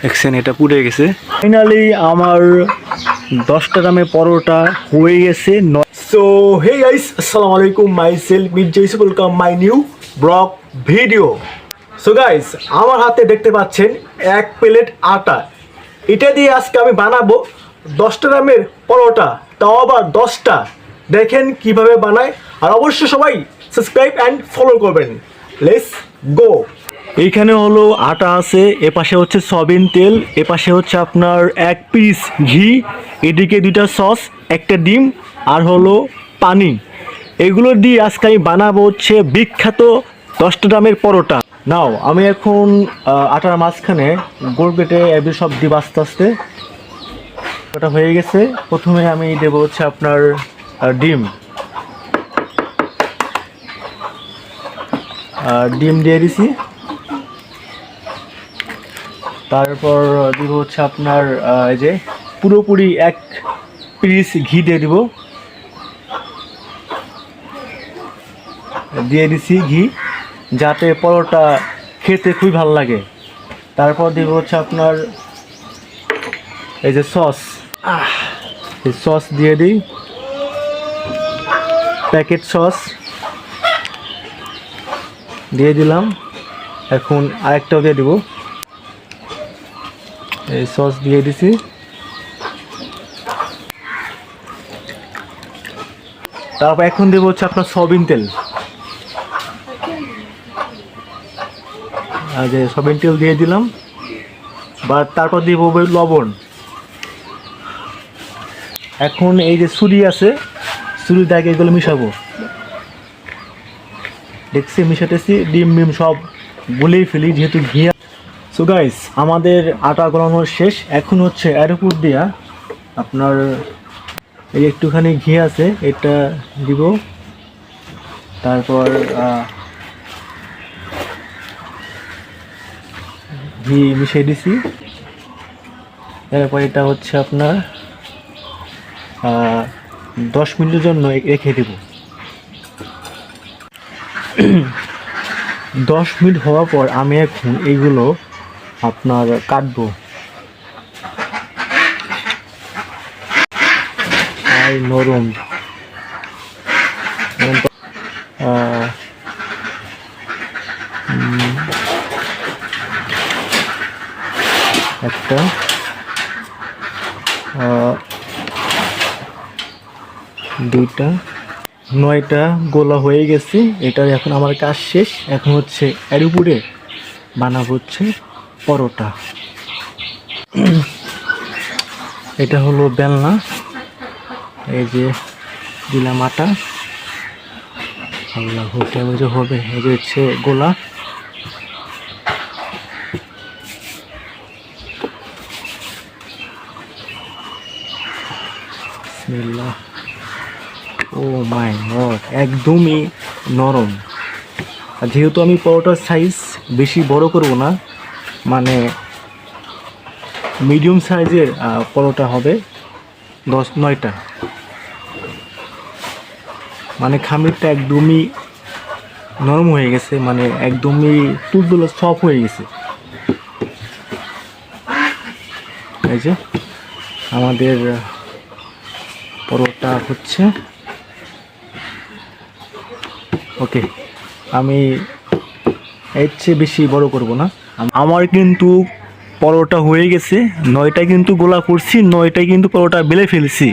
দেখছেন এটা পুড়ে গেছে। ফাইনালি আমার 10টা দামের পরোটা হয়ে গেছে। সো হে গাইস, আসসালামু আলাইকুম, my self Mirza Yusuf, welcome my new blog video. So guys, আমার হাতে দেখতে পাচ্ছেন 1 প্লেট আটা। এটা দিয়ে আজকে আমি বানাবো 10টা দামের পরোটা, তাও আবার 10টা। দেখেন কিভাবে বানায়, আর অবশ্যই সবাই সাবস্ক্রাইব অ্যান্ড ফলো করবেন। Let's go. এইখানে হলো আটা আছে, এপাশে হচ্ছে সয়াবিন তেল, এপাশে হচ্ছে আপনার 1 পিস ঘি, এদিকে 2টা সস, একটা ডিম আর হলো পানি। এগুলো দিয়ে আজকে আমি বানাবো হচ্ছে বিখ্যাত 10টা দামের পরোটা। নাও আমি এখন আটার মাঝখানে গোল কেটে এবার সব দিব আস্তে আস্তে। ওটা হয়ে গেছে। প্রথমে আমি দেবো হচ্ছে আপনার ডিম ডিম দিয়ে দিছি। তারপর দিব হচ্ছে আপনার এই যে পুরোপুরি 1 পিস ঘি দিয়ে দিব, দিয়ে দিছি ঘি যাতে পরোটা খেতে খুবই ভালো লাগে। তারপর দিব হচ্ছে আপনার এই যে সস, এই সস দিয়ে দিই, প্যাকেট সস দিয়ে দিলাম। এখন আরেকটাও দিয়ে দিব, এই সস দিয়ে দিছি। তারপর এখন দেবো হচ্ছে আপনার সয়াবিন তেল, আর যে সয়াবিন তেল দিয়ে দিলাম। বা তারপর দিব লবণ। এখন এই যে ছুরি আছে, ছুরি দিয়ে এগুলো মিশাবো। দেখছি মিশাতেছি, ডিম মিম সব গুলেই ফেলি যেহেতু ঘি। সো গাইস, আমাদের আটা গলানো শেষ। এখন হচ্ছে এর উপর দিয়া আপনার এই একটুখানি ঘি আছে, এটা দিব। তারপর ঘি মিশিয়ে দিছি। এরপর এটা হচ্ছে আপনার 10 মিনিটের জন্য রেখে দেব। 10 মিনিট হওয়ার পর আমি এখন এইগুলো আপনার কাটবো। নরম একটা 2টা 9টা গোলা হয়ে গেছে। এটার এখন আমার কাজ শেষ। এখন হচ্ছে এর উপরে বানাবো হচ্ছে পরোটা। এটা হলো বেলনা, এই যে দিলাম আটা। আল্লাহ যে হবে, এই যে হচ্ছে গোলা। বিসমিল্লাহ। ও মাই গড, একদমই নরম। আর যেহেতু আমি পরোটার সাইজ বেশি বড় করব না, মানে মিডিয়াম সাইজের পরোটা হবে 9টা। মানে খামিরটা একদমই নরম হয়ে গেছে, মানে একদমই তুলতুলে সফট হয়ে গেছে। এই যে আমাদের পরোটা হচ্ছে। ওকে, আমি এর চেয়ে বেশি বড় করব না। আমার কিন্তু পরোটা হয়ে গেছে। 9টা কিন্তু গোলা করছি, 9টাই কিন্তু পরোটা বেলে ফেলছি।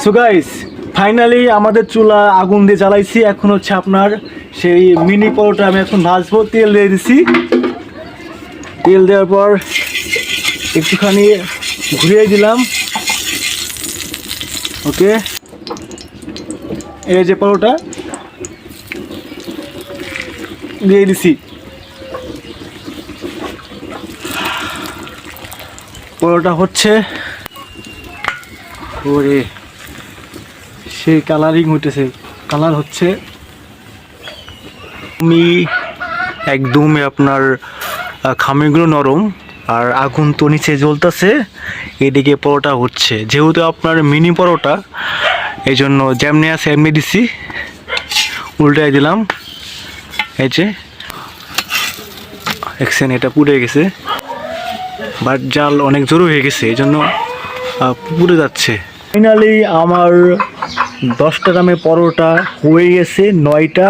সো গাইস, ফাইনালি আমাদের চুলা আগুন দিয়ে জ্বালাইছি। এখন হচ্ছে আপনার সেই মিনি পরোটা আমি এখন ভাজবো। তেল দিয়ে দিছি। তেল দেওয়ার পর একটুখানি ঘুরিয়ে দিলাম। ওকে, এই যে পরোটা দিয়ে দিছি। পরোটা হচ্ছে, ওরে সেই কালারিং হইতেছে, কালার হচ্ছে। আমি একদমই আপনার খামিরগুলো নরম, আর আগুন তো নিচে জ্বলতেছে, এদিকে পরোটা হচ্ছে। যেহেতু আপনার মিনি পরোটা, এই জন্য যেমনি আছে এমনি দিছি, উল্টাই দিলাম। এই যে দেখছেন এটা পুড়ে গেছে। বাট জাল অনেক জোর হয়ে গেছে, এই জন্য পুড়ে যাচ্ছে। ফাইনালি আমার 10টা দামে পরোটা হয়ে গেছে 9টা।